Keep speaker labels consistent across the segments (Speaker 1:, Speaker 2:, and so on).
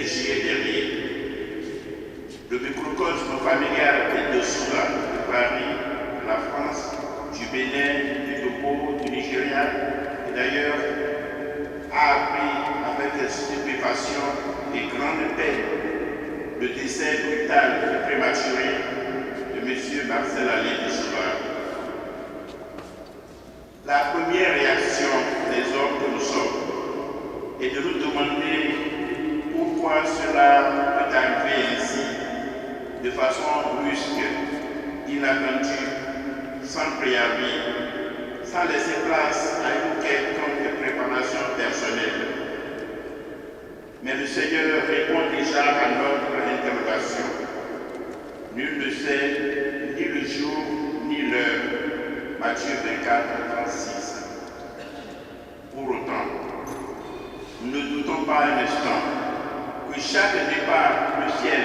Speaker 1: juillet dernier. Le microcosme familial de Souza, de Paris, de la France, du Bénin, du Togo, du Nigeria et d'ailleurs a appris avec stupéfaction et grande peine le décès brutal et prématuré de M. Marcel Allais de Souza. La première réaction des hommes que nous sommes est de nous demander pourquoi cela peut arriver ainsi, de façon brusque, inattendue, sans préavis, sans laisser place à une quelconque préparation personnelle. Mais le Seigneur répond déjà à notre interrogation. Nul ne sait ni le jour ni l'heure. Matthieu 24, 36. Pour autant, nous ne doutons pas un instant que chaque départ du ciel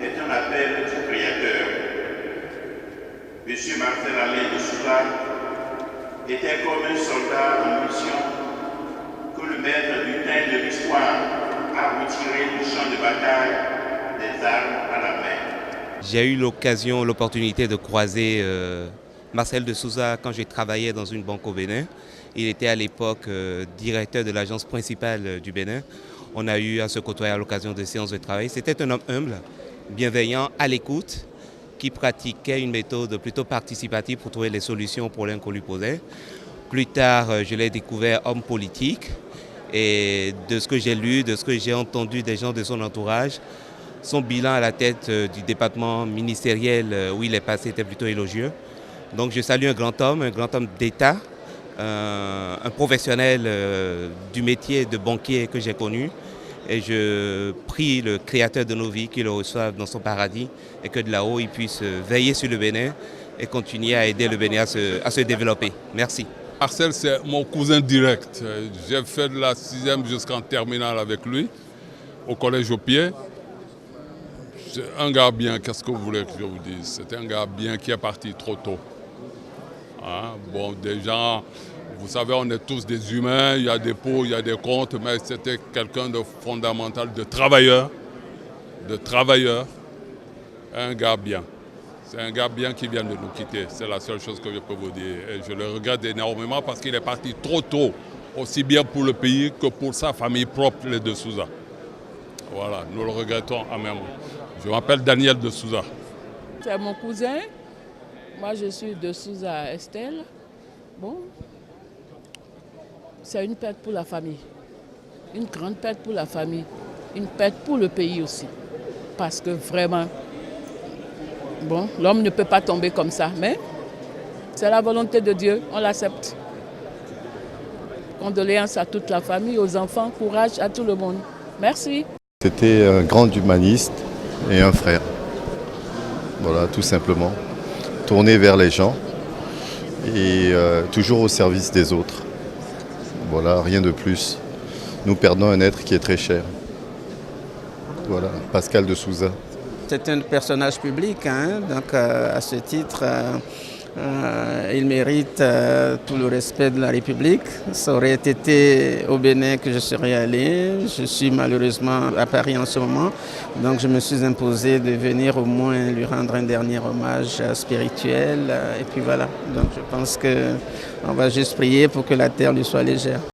Speaker 1: est un appel du Créateur. M. Marcel Allais de Souza était comme un soldat en mission que le maître du temps de l'histoire a retiré du champ de bataille des armes à la main.
Speaker 2: J'ai eu l'opportunité de croiser Marcel de Souza quand j'ai travaillé dans une banque au Bénin. Il était à l'époque directeur de l'agence principale du Bénin. On a eu à se côtoyer à l'occasion de séances de travail. C'était un homme humble, bienveillant, à l'écoute, qui pratiquait une méthode plutôt participative pour trouver les solutions aux problèmes qu'on lui posait. Plus tard, je l'ai découvert homme politique et de ce que j'ai lu, de ce que j'ai entendu des gens de son entourage, son bilan à la tête du département ministériel où il est passé était plutôt élogieux. Donc je salue un grand homme d'État, un professionnel du métier de banquier que j'ai connu. Et je prie le Créateur de nos vies qu'il le reçoive dans son paradis et que de là-haut, il puisse veiller sur le Bénin et continuer à aider le Bénin à se développer. Merci.
Speaker 3: Marcel, c'est mon cousin direct. J'ai fait de la 6e jusqu'en terminale avec lui, au collège au pied. C'est un gars bien, qu'est-ce que vous voulez que je vous dise? C'est un gars bien qui est parti trop tôt. Hein? Bon, des gens, vous savez, on est tous des humains, il y a des pour, il y a des contre, mais c'était quelqu'un de fondamental, de travailleur, un gars bien. C'est un gars bien qui vient de nous quitter, c'est la seule chose que je peux vous dire. Et je le regrette énormément parce qu'il est parti trop tôt, aussi bien pour le pays que pour sa famille propre, les de Souza. Voilà, nous le regrettons amèrement. Je m'appelle Daniel de Souza.
Speaker 4: C'est mon cousin. Moi, je suis de Souza Estelle. Bon, c'est une perte pour la famille. Une grande perte pour la famille. Une perte pour le pays aussi. Parce que vraiment, bon, l'homme ne peut pas tomber comme ça. Mais c'est la volonté de Dieu, on l'accepte. Condoléances à toute la famille, aux enfants, courage à tout le monde. Merci.
Speaker 5: C'était un grand humaniste et un frère. Voilà, tout simplement. Tourné vers les gens et toujours au service des autres. Voilà, rien de plus. Nous perdons un être qui est très cher. Voilà, Pascal de Souza.
Speaker 6: C'est un personnage public, hein, donc à ce titre, il mérite tout le respect de la République. Ça aurait été au Bénin que je serais allé. Je suis malheureusement à Paris en ce moment, donc je me suis imposé de venir au moins lui rendre un dernier hommage spirituel. Et puis voilà, donc je pense qu'on va juste prier pour que la terre lui soit légère.